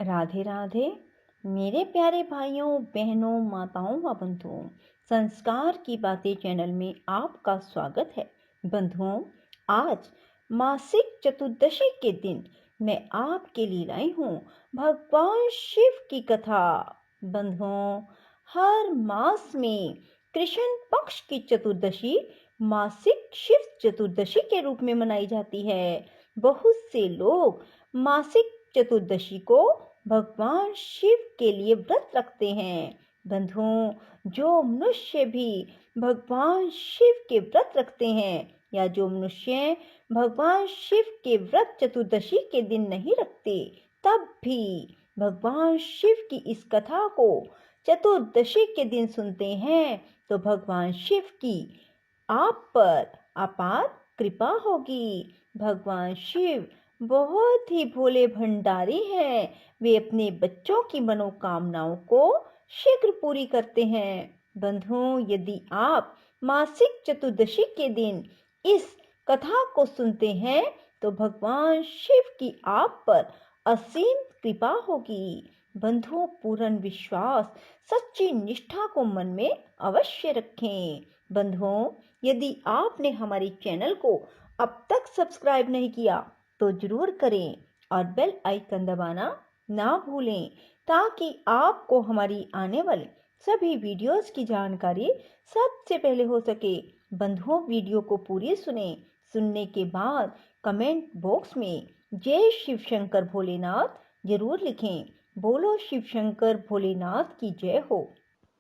राधे राधे मेरे प्यारे भाइयों बहनों माताओं व बंधुओं। संस्कार की बातें चैनल में आपका स्वागत है। बंधुओं, आज मासिक चतुर्दशी के दिन मैं आपके लिए लाई हूँ भगवान शिव की कथा। बंधुओं, हर मास में कृष्ण पक्ष की चतुर्दशी मासिक शिव चतुर्दशी के रूप में मनाई जाती है। बहुत से लोग मासिक चतुर्दशी को भगवान शिव के लिए व्रत रखते हैं। बंधुओं, जो मनुष्य भी भगवान शिव के व्रत रखते हैं या जो मनुष्य भगवान शिव के व्रत चतुर्दशी के दिन नहीं रखते, तब भी भगवान शिव की इस कथा को चतुर्दशी के दिन सुनते हैं तो भगवान शिव की आप पर अपार कृपा होगी। भगवान शिव बहुत ही भोले भंडारी हैं। वे अपने बच्चों की मनोकामनाओं को शीघ्र पूरी करते हैं। बंधुओं, यदि आप मासिक चतुर्दशी के दिन इस कथा को सुनते हैं तो भगवान शिव की आप पर असीम कृपा होगी। बंधुओं, पूर्ण विश्वास, सच्ची निष्ठा को मन में अवश्य रखें। बंधुओं, यदि आपने हमारे चैनल को अब तक सब्सक्राइब नहीं किया तो जरूर करें और बेल आइकन दबाना ना भूलें, ताकि आपको हमारी आने वाली सभी वीडियोस की जानकारी सबसे पहले हो सके। बंधुओं, वीडियो को पूरी सुनने के बाद कमेंट बॉक्स में जय शिव शंकर भोलेनाथ जरूर लिखें। बोलो शिव शंकर भोलेनाथ की जय हो।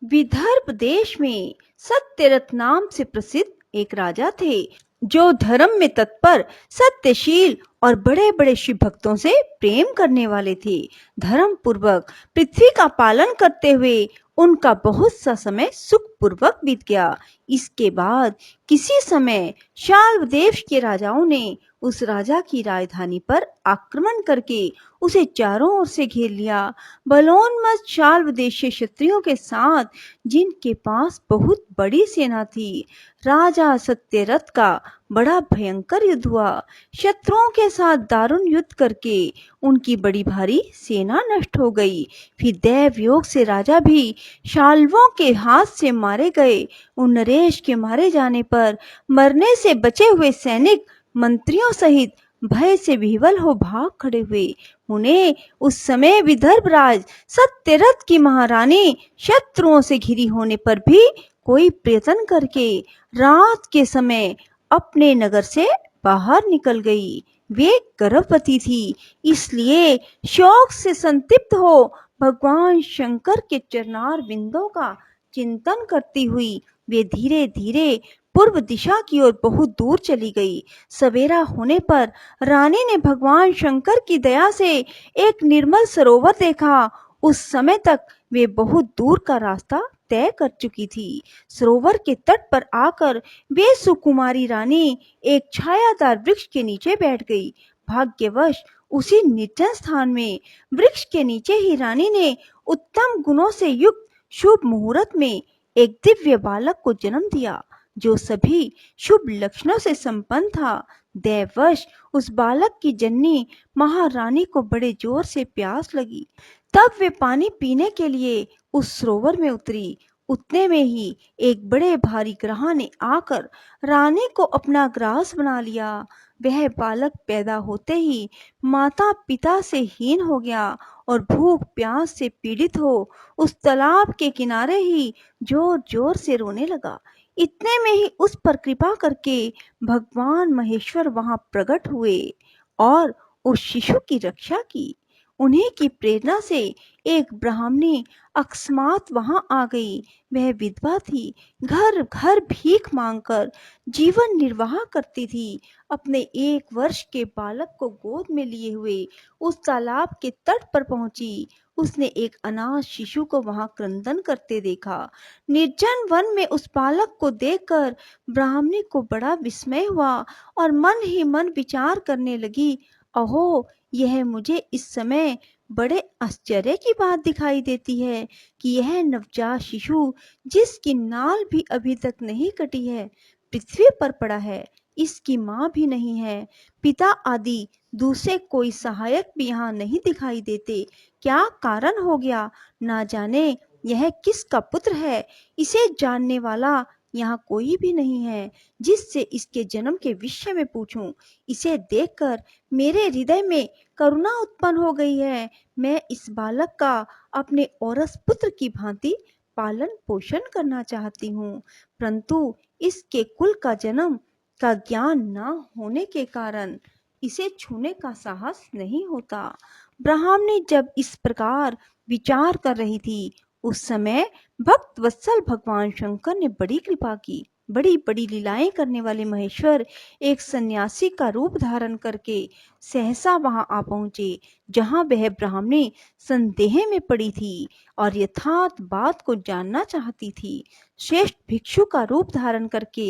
विदर्भ देश में सत्यरथ नाम से प्रसिद्ध एक राजा थे, जो धर्म में तत्पर, सत्यशील और बड़े बड़े शिव भक्तों से प्रेम करने वाले थे। धर्म पूर्वक पृथ्वी का पालन करते हुए उनका बहुत सा समय सुख पूर्वक बीत गया। इसके बाद किसी समय शाल्व देश के राजाओं ने उस राजा की राजधानी पर आक्रमण करके उसे चारों ओर से घेर लिया। बलोन्मत्त शाल्व देशीय क्षत्रियों के साथ, जिनके पास बहुत बड़ी सेना थी, राजा सत्यरथ का बड़ा भयंकर युद्ध हुआ। शत्रुओं के साथ दारुण युद्ध करके उनकी बड़ी भारी सेना नष्ट हो गई। फिर दैव योग से राजा भी शाल्वों के हाथ से मारे गए। उन नरेश के मारे जाने पर मरने से बचे हुए सैनिक मंत्रियों सहित भय से विह्वल हो भाग खड़े हुए। उन्हें उस समय विदर्भ राज सत्यरथ की महारानी शत्रुओं से घिरी होने पर भी कोई प्रयत्न करके रात के समय अपने नगर से बाहर निकल गई। वे गर्भवती थी, इसलिए शोक से संतप्त हो भगवान शंकर के चरणार बिंदों का चिंतन करती हुई वे धीरे धीरे पूर्व दिशा की ओर बहुत दूर चली गई। सवेरा होने पर रानी ने भगवान शंकर की दया से एक निर्मल सरोवर देखा। उस समय तक वे बहुत दूर का रास्ता तय कर चुकी थी। सरोवर के तट पर आकर वे सुकुमारी रानी एक छायादार वृक्ष के नीचे बैठ गई। भाग्यवश उसी निर्जन स्थान में वृक्ष के नीचे ही रानी ने उत्तम गुणों से युक्त शुभ मुहूर्त में एक दिव्य बालक को जन्म दिया, जो सभी शुभ लक्षणों से संपन्न था। दैववश उस बालक की जननी महारानी को बड़े जोर से प्यास लगी। तब वे पानी पीने के लिए उस सरोवर में उतरी। उतने में ही एक बड़े भारी ग्राह ने आकर रानी को अपना ग्रास बना लिया। वह बालक पैदा होते ही माता पिता से हीन हो गया और भूख प्यास से पीड़ित हो उस तालाब के किनारे ही जोर जोर से रोने लगा। इतने में ही उस पर कृपा करके भगवान महेश्वर वहां प्रकट हुए और उस शिशु की रक्षा की। उन्हीं की प्रेरणा से एक ब्राह्मणी अकस्मात वहां आ गई। वह विधवा थी, घर घर भीख मांगकर जीवन निर्वाह करती थी। अपने 1 वर्ष के बालक को गोद में लिए हुए उस तालाब के तट पर पहुंची। उसने एक अनाथ शिशु को वहां क्रंदन करते देखा। निर्जन वन में उस बालक को देखकर ब्राह्मणी को बड़ा विस्मय हुआ और मन ही मन विचार करने लगी, अहो, यह मुझे इस समय बड़े आश्चर्य की बात दिखाई देती है कि यह नवजात शिशु, जिसकी नाल भी अभी तक नहीं कटी है, पृथ्वी पर पड़ा है। इसकी माँ भी नहीं है, पिता आदि दूसरे कोई सहायक भी यहाँ नहीं दिखाई देते। क्या कारण हो गया? ना जाने यह किसका पुत्र है। इसे जानने वाला यहाँ कोई भी नहीं है जिससे इसके जन्म के विषय में पूछूं। इसे देखकर मेरे हृदय में करुणा उत्पन्न हो गई है। मैं इस बालक का अपने औरस पुत्र की भांति पालन पोषण करना चाहती हूँ, परंतु इसके कुल का जन्म का ज्ञान न होने के कारण इसे छूने का साहस नहीं होता। ब्राह्मणी जब इस प्रकार विचार कर रही थी, उस समय भक्त वत्सल भगवान शंकर ने बड़ी कृपा की। बड़ी बड़ी लीलाएं करने वाले महेश्वर एक सन्यासी का रूप धारण करके सहसा वहां आ पहुंचे, जहां वह ब्राह्मणी संदेह में पड़ी थी और यथार्थ बात को जानना चाहती थी। श्रेष्ठ भिक्षु का रूप धारण करके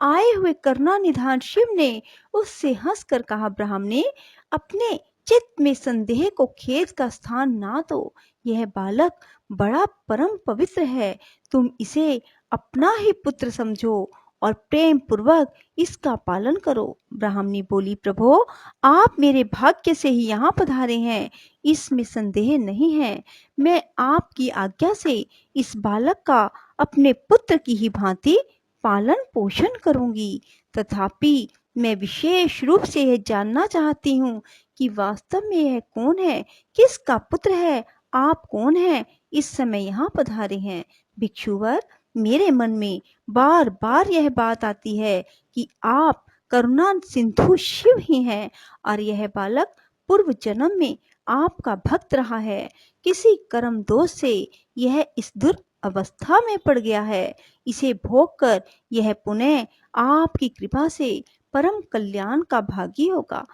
आए हुए करुणा निधान शिव ने उससे हंसकर कहा, ब्राह्मणे, अपने चित्त में संदेह को खेद का स्थान ना दो। यह बालक बड़ा परम पवित्र है। तुम इसे अपना ही पुत्र समझो और प्रेम पूर्वक इसका पालन करो। ब्राह्मणी बोली, प्रभो, आप मेरे भाग्य से ही यहाँ पधारे हैं, इसमें संदेह नहीं है। मैं आपकी आज्ञा से इस बालक का अपने पुत्र की ही भांति पालन पोषण करूंगी। तथापि मैं विशेष रूप से यह जानना चाहती हूँ कि वास्तव में यह कौन है, किसका पुत्र है, आप कौन हैं, इस समय यहाँ पधारे हैं। भिक्षुवर, मेरे मन में बार बार यह बात आती है कि आप करुणा सिंधु शिव ही हैं और यह बालक पूर्व जन्म में आपका भक्त रहा है। किसी कर्म दोष से यह इस दुर्अवस्था में पड़ गया है। इसे भोग कर यह पुनः आपकी कृपा से परम कल्याण का भागी होगा।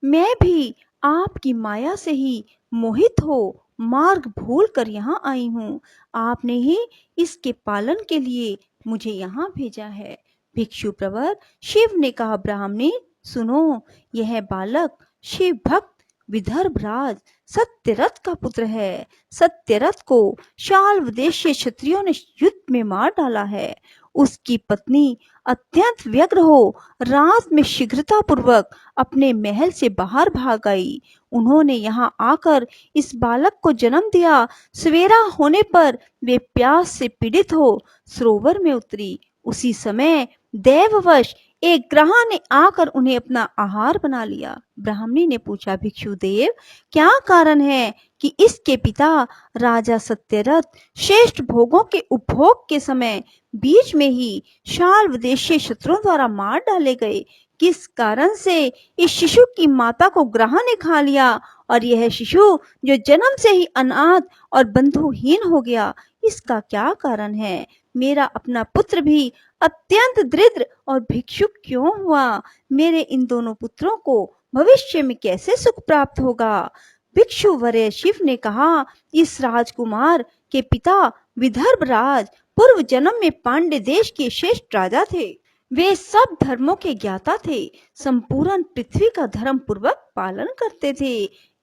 मैं भी आपकी माया से ही मोहित हो मार्ग भूल कर यहाँ आई हूँ। आपने ही इसके पालन के लिए मुझे यहाँ भेजा है। भिक्षु प्रवर शिव ने कहा, ब्राह्मणी सुनो, यह बालक शिव भक्त विदर्भराज सत्यरथ का पुत्र है। सत्यरथ को शाल्व देशीय क्षत्रियों ने युद्ध में मार डाला है। उसकी पत्नी अत्यंत व्यग्र हो रात में शीघ्रता पूर्वक अपने महल से बाहर भाग आई। उन्होंने यहाँ आकर इस बालक को जन्म दिया। सवेरा होने पर वे प्यास से पीड़ित हो सरोवर में उतरी। उसी समय देववश एक ग्राह ने आकर उन्हें अपना आहार बना लिया। ब्राह्मणी ने पूछा, भिक्षुदेव, क्या कारण है कि इसके पिता राजा सत्यरथ श्रेष्ठ भोगों के उपभोग के समय बीच में ही शाल्व देशीय शत्रुओं द्वारा मार डाले गए? किस कारण से इस शिशु की माता को ग्रह ने खा लिया और यह शिशु जो जन्म से ही अनाथ और बंधुहीन हो गया, इसका क्या कारण है? मेरा अपना पुत्र भी अत्यंत दरिद्र और भिक्षुक क्यों हुआ? मेरे इन दोनों पुत्रों को भविष्य में कैसे सुख प्राप्त होगा? भिक्षु वरे शिव ने कहा, इस राजकुमार के पिता विदर्भराज पूर्व जन्म में पांड्य देश के श्रेष्ठ राजा थे। वे सब धर्मों के ज्ञाता थे, संपूर्ण पृथ्वी का धर्म पूर्वक पालन करते थे।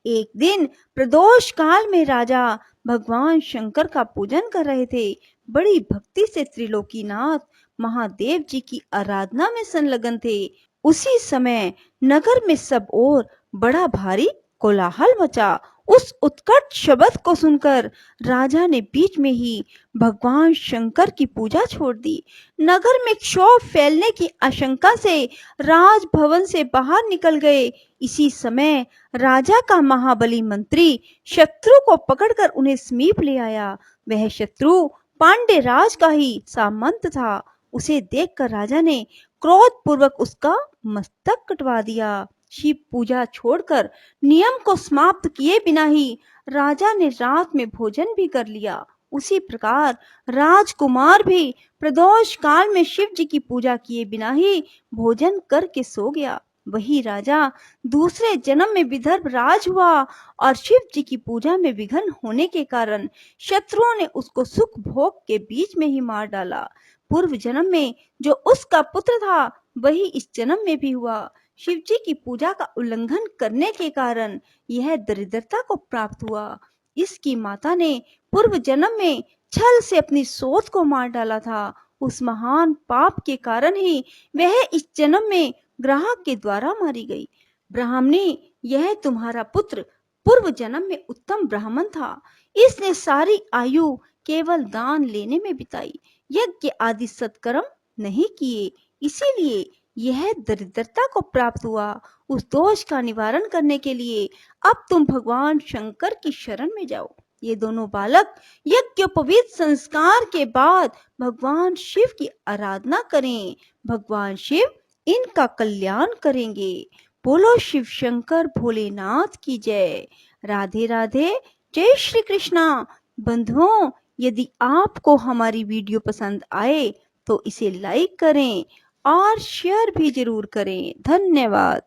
एक दिन प्रदोष काल में राजा भगवान शंकर का पूजन कर रहे थे। बड़ी भक्ति से त्रिलोकीनाथ महादेव जी की आराधना में संलग्न थे। उसी समय नगर में सब ओर बड़ा भारी कोलाहल मचा। उस उत्कट शब्द को सुनकर राजा ने बीच में ही भगवान शंकर की पूजा छोड़ दी। नगर में क्षोभ फैलने की आशंका से राजभवन से बाहर निकल गए। इसी समय राजा का महाबली मंत्री शत्रु को पकड़कर उन्हें समीप ले आया। वह शत्रु पांड्य राज का ही सामंत था। उसे देखकर राजा ने क्रोध पूर्वक उसका मस्तक कटवा दिया। शिव पूजा छोड़कर नियम को समाप्त किए बिना ही राजा ने रात में भोजन भी कर लिया। उसी प्रकार राजकुमार भी प्रदोष काल में शिव जी की पूजा किए बिना ही भोजन करके सो गया। वही राजा दूसरे जन्म में विदर्भ राज हुआ और शिव जी की पूजा में विघ्न होने के कारण शत्रुओं ने उसको सुख भोग के बीच में ही मार डाला। पूर्व जन्म में जो उसका पुत्र था वही इस जन्म में भी हुआ। शिव जी की पूजा का उल्लंघन करने के कारण यह दरिद्रता को प्राप्त हुआ। इसकी माता ने पूर्व जन्म में छल से अपनी सोच को मार डाला था। उस महान पाप के कारण ही वह इस जन्म में ग्राहक के द्वारा मारी गई। ब्राह्मणी, यह तुम्हारा पुत्र पूर्व जन्म में उत्तम ब्राह्मण था। इसने सारी आयु केवल दान लेने में बिताई, यज्ञ आदि सत्कर्म नहीं किए, इसीलिए यह दरिद्रता को प्राप्त हुआ। उस दोष का निवारण करने के लिए अब तुम भगवान शंकर की शरण में जाओ। ये दोनों बालक यज्ञोपवीत संस्कार के बाद भगवान शिव की आराधना करें। भगवान शिव इनका कल्याण करेंगे। बोलो शिव शंकर भोलेनाथ की जय। राधे राधे। जय श्री कृष्णा। बंधुओं, यदि आपको हमारी वीडियो पसंद आए तो इसे लाइक करें और शेयर भी जरूर करें। धन्यवाद।